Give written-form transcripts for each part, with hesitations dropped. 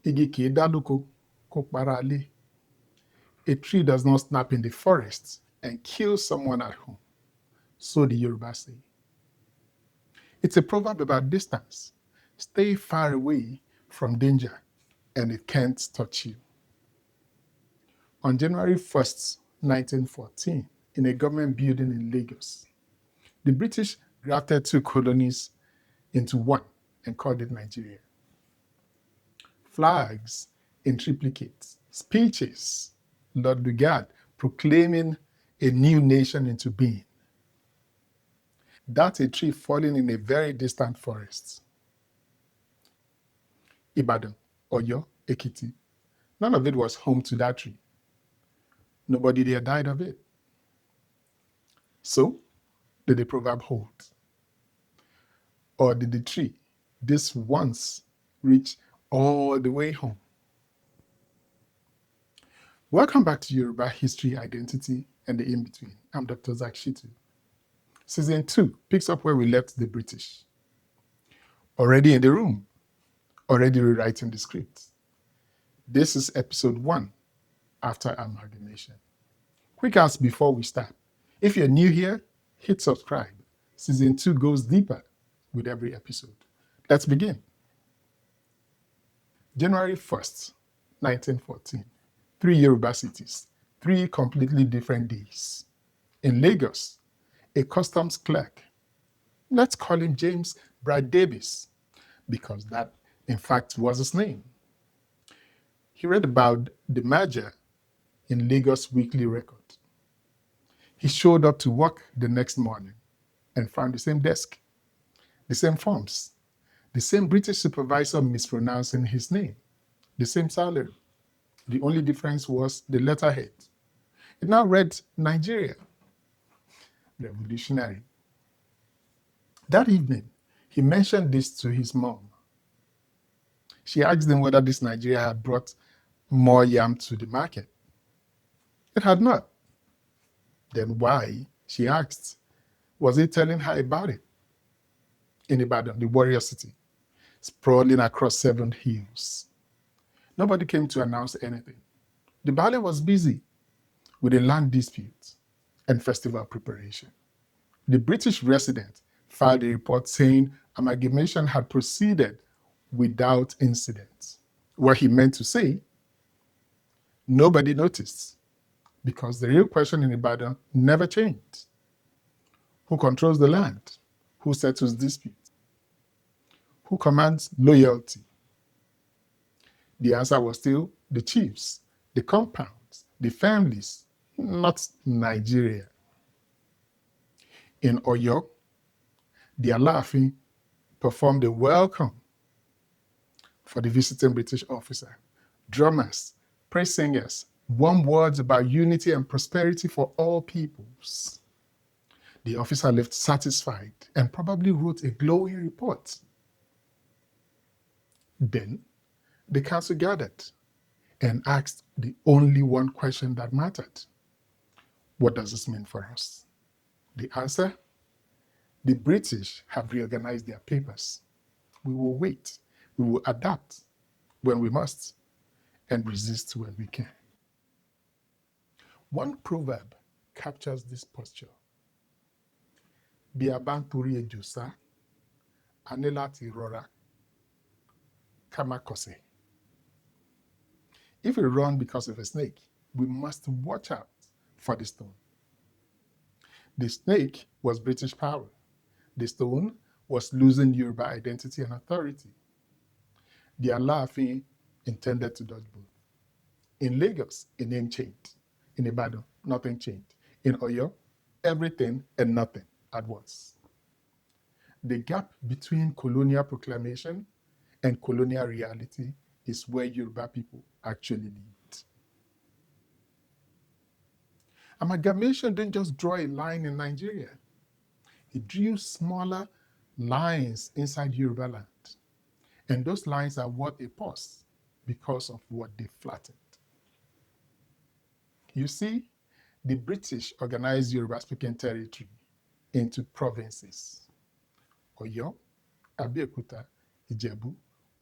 Igi kìí dá lóko kó para lé. A tree does not snap in the forest and kill someone at home. So the Yoruba say. It's a proverb about distance. Stay far away from danger and it can't touch you. On January 1st, 1914, in a government building in Lagos, the British grafted 2 colonies into one and called it Nigeria. Flags in triplicates, speeches, Lord Lugard proclaiming a new nation into being. That's a tree falling in a very distant forest. Ìbàdàn, Oyo, Ekiti, none of it was home to that tree. Nobody there died of it. So, did the proverb hold? Or did the tree, this once, reach all the way home? Welcome back to Yoruba History, Identity, and the In-Between. I'm Dr. Zach Shitu. Season 2 picks up where we left the British. Already in the room, already rewriting the script. This is episode 1, after amalgamation. Quick ask before we start. If you're new here, hit subscribe. Season 2 goes deeper with every episode. Let's begin. January 1st, 1914. 3 Yoruba cities, 3 completely different days. In Lagos, a customs clerk, let's call him James Brad Davis, because that, in fact, was his name. He read about the merger in Lagos Weekly Record. He showed up to work the next morning and found the same desk, the same forms, the same British supervisor mispronouncing his name, the same salary. The only difference was the letterhead. It now read Nigeria. Revolutionary. That evening, he mentioned this to his mom. She asked him whether this Nigeria had brought more yam to the market. It had not. Then why, she asked, was he telling her about it? In Ìbàdàn, the warrior city, sprawling across 7 hills. Nobody came to announce anything. The Baale was busy with a land dispute and festival preparation. The British resident filed a report saying amalgamation had proceeded without incident. What he meant to say, nobody noticed, because the real question in Ìbàdàn never changed. Who controls the land? Who settles disputes? Who commands loyalty? The answer was still the chiefs, the compounds, the families, not Nigeria. In Oyo, the Aláàfin performed a welcome for the visiting British officer. Drummers, praise singers, warm words about unity and prosperity for all peoples. The officer left satisfied and probably wrote a glowing report. Then the council gathered and asked the only one question that mattered. What does this mean for us? The answer? The British have reorganized their papers. We will wait. We will adapt when we must and resist when we can. One proverb captures this posture. Bí a bá ń torí ejò sá, a ní láti rọra ká má kọsẹ̀. If we run because of a snake, we must watch out for the stone. The snake was British power. The stone was losing Yoruba identity and authority. The Aláàfin intended to dodge both. In Lagos, a name changed. In Ìbàdàn, nothing changed. In Oyo, everything and nothing at once. The gap between colonial proclamation and colonial reality is where Yoruba people actually lived. Amalgamation didn't just draw a line in Nigeria. It drew smaller lines inside Yoruba land. And those lines are what they pause because of what they flattened. You see, the British organized Yoruba-speaking territory into provinces. Oyo, Abeokuta, Ijebu,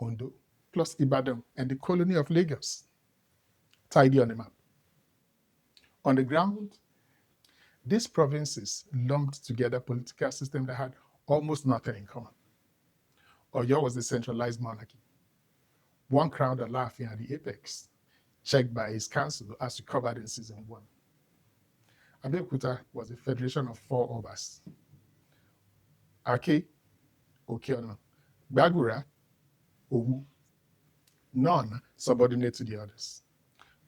Ondo, plus Ìbàdàn and the colony of Lagos, tidy on the map. On the ground, these provinces lumped together political system that had almost nothing in common. Oyo was a centralized monarchy, one crowned and laughing at the apex, checked by his council as we covered in season 1. Abeokuta was a federation of 4 obas: Ake, Okeona, Gbagura, Owu, none subordinate to the others,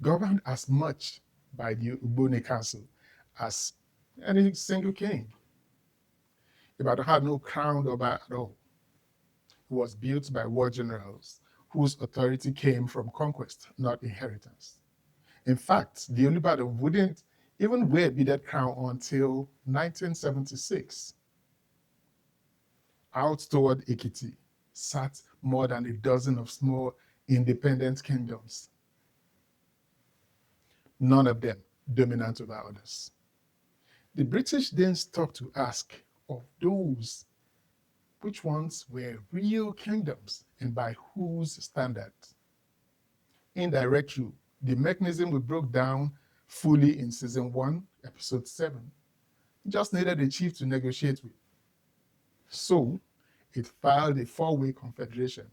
governed as much by the Ugbone Council as any single king. Ìbàdàn had no crowned oba at all. It was built by war generals whose authority came from conquest, not inheritance. In fact, the Olúbàdàn wouldn't even wear a beaded crown until 1976. Out toward Ekiti sat more than a dozen of small independent kingdoms, none of them dominant over others. The British then stopped to ask of those which ones were real kingdoms and by whose standards. Indirect rule, the mechanism we broke down fully in season 1, episode 7, just needed a chief to negotiate with. So it filed a 4-way confederation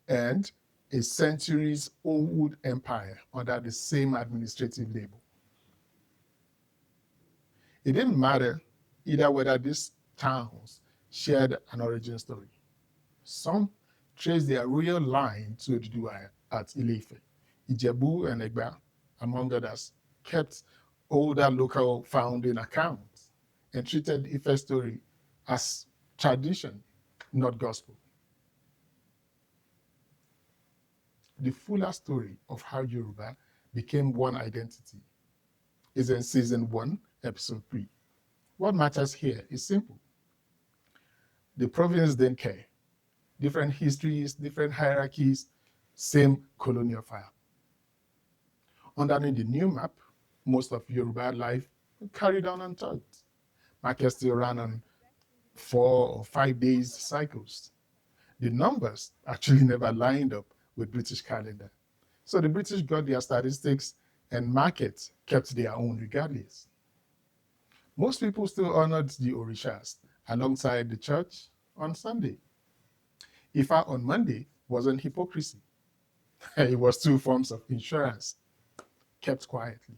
and a centuries-old empire under the same administrative label. It didn't matter either whether these towns shared an origin story. Some traced their royal line to Oduduwa at Ile-Ife. Ìjẹ̀bú and Ẹ̀gbá, among others, kept older local founding accounts and treated the Ife story as tradition, not gospel. The fuller story of how Yoruba became one identity is in season 1, episode 3. What matters here is simple. The province didn't care. Different histories, different hierarchies, same colonial file. Underneath the new map, most of Yoruba life carried on untouched. Markets still ran on 4 or 5 days cycles. The numbers actually never lined up with British calendar. So the British got their statistics and markets kept their own regardless. Most people still honored the Orishas alongside the church on Sunday. Ifa on Monday wasn't hypocrisy. It was 2 forms of insurance kept quietly.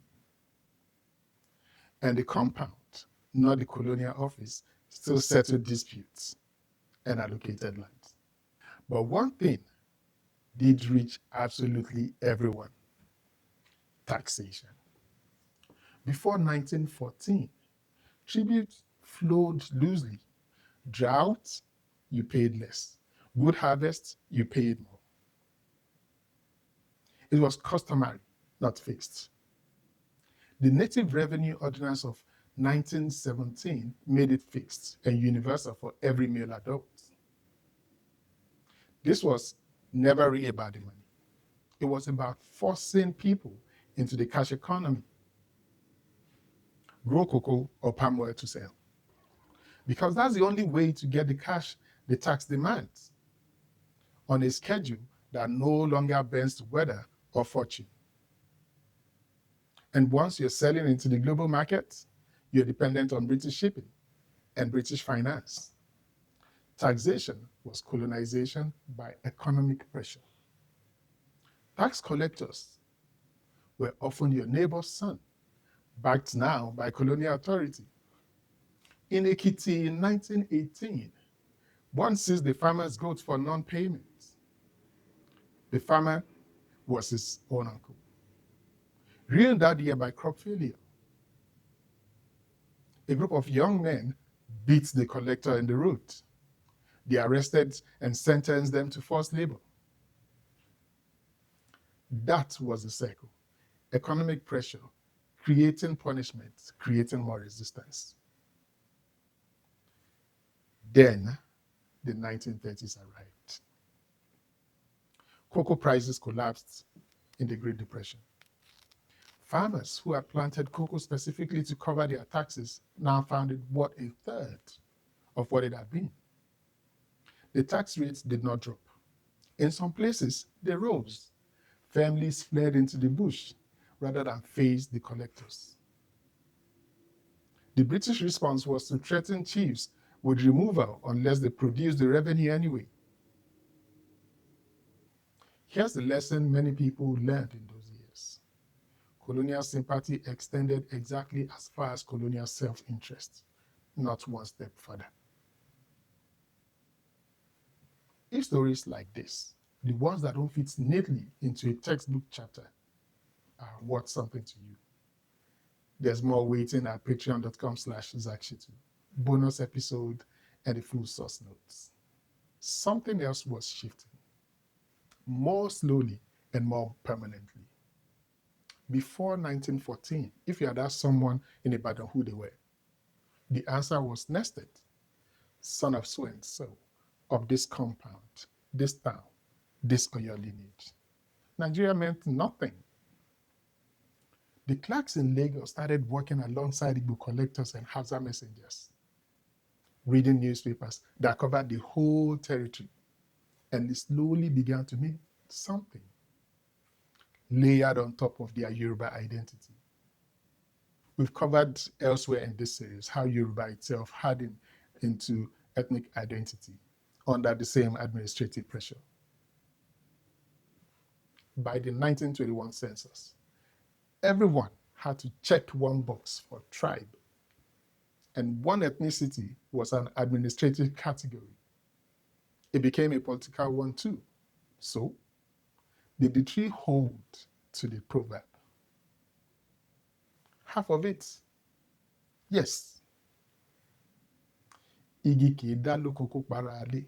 And the compound, not the colonial office, still settled disputes and allocated lands. But one thing did reach absolutely everyone: taxation. Before 1914, tribute flowed loosely. Drought, you paid less. Good harvest, you paid more. It was customary, not fixed. The Native Revenue Ordinance of 1917 made it fixed and universal for every male adult. This was never really about the money. It was about forcing people into the cash economy. Grow cocoa or palm oil to sell. Because that's the only way to get the cash the tax demands on a schedule that no longer bends to weather or fortune. And once you're selling into the global market, you're dependent on British shipping and British finance. Taxation was colonization by economic pressure. Tax collectors were often your neighbor's son, backed now by colonial authority. In Ekiti in 1918, one seized the farmer's goats for non-payment. The farmer was his own uncle, ruined that year by crop failure. A group of young men beat the collector in the road. They arrested and sentenced them to forced labor. That was the circle. Economic pressure, creating punishment, creating more resistance. Then the 1930s arrived. Cocoa prices collapsed in the Great Depression. Farmers who had planted cocoa specifically to cover their taxes now found it worth a third of what it had been. The tax rates did not drop. In some places, they rose. Families fled into the bush rather than face the collectors. The British response was to threaten chiefs with removal unless they produced the revenue anyway. Here's the lesson many people learned in those years. Colonial sympathy extended exactly as far as colonial self-interest, not one step further. If stories like this, the ones that don't fit neatly into a textbook chapter, are worth something to you, there's more waiting at patreon.com/zakshitu. Bonus episode and the full source notes. Something else was shifting, more slowly and more permanently. Before 1914, if you had asked someone in Ìbàdàn who they were, the answer was nested. Son of so and so, of this compound, this town, this Oyo lineage. Nigeria meant nothing. The clerks in Lagos started working alongside Igbo collectors and Hausa messengers, reading newspapers that covered the whole territory, and they slowly began to mean something, layered on top of their Yoruba identity. We've covered elsewhere in this series how Yoruba itself hardened into ethnic identity under the same administrative pressure. By the 1921 census, everyone had to check one box for tribe, and one ethnicity was an administrative category. It became a political one too. So, did the tree hold to the proverb? Half of it, yes. Igi kìí dá lóko kó para alé.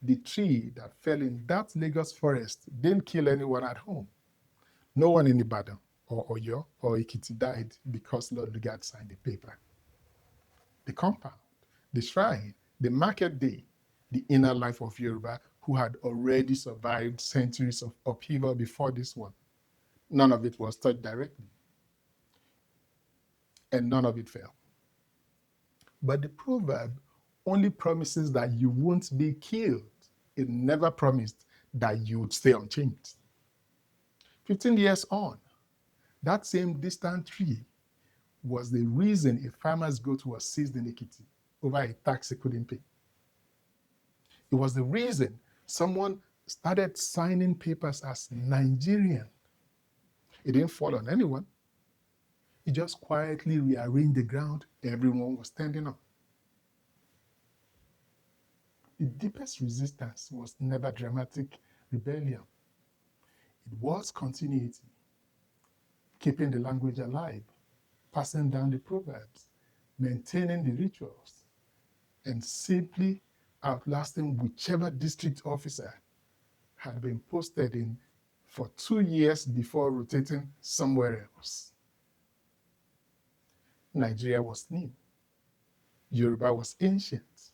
The tree that fell in that Lagos forest didn't kill anyone at home. No one in Ìbàdàn or Oyo or Ekiti died because Lord Lugard signed the paper. The compound, the shrine, the market day, the inner life of Yoruba who had already survived centuries of upheaval before this one. None of it was touched directly. And none of it fell. But the proverb only promises that you won't be killed. It never promised that you would stay unchanged. 15 years on, that same distant tree was the reason a farmer's goat was seized in Ekiti over a tax he couldn't pay. It was the reason someone started signing papers as Nigerian. It didn't fall on anyone. It just quietly rearranged the ground everyone was standing on. The deepest resistance was never dramatic rebellion. It was continuity, keeping the language alive, passing down the proverbs, maintaining the rituals, and simply outlasting whichever district officer had been posted in for 2 years before rotating somewhere else. Nigeria was new. Yoruba was ancient.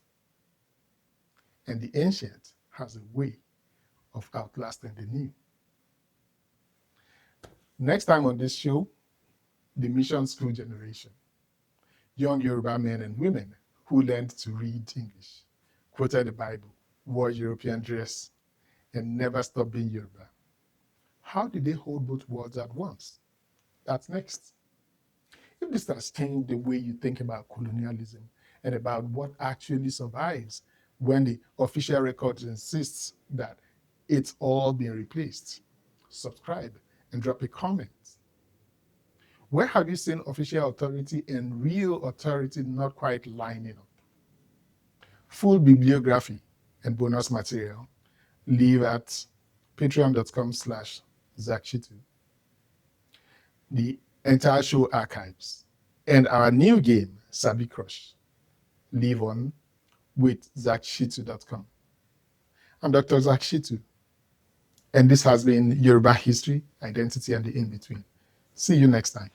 And the ancient has a way of outlasting the new. Next time on this show, the mission school generation. Young Yoruba men and women who learned to read English, quoted the Bible, wore European dress, and never stopped being Yoruba. How did they hold both worlds at once? That's next. If this has changed the way you think about colonialism and about what actually survives when the official record insists that it's all been replaced, subscribe and drop a comment. Where have you seen official authority and real authority not quite lining up? Full bibliography and bonus material, leave at patreon.com/zakshitu. The entire show archives and our new game, Sabi Crush, leave on with zakshitu.com. I'm Dr. Zakshitu, and this has been Yoruba History, Identity, and the In-Between. See you next time.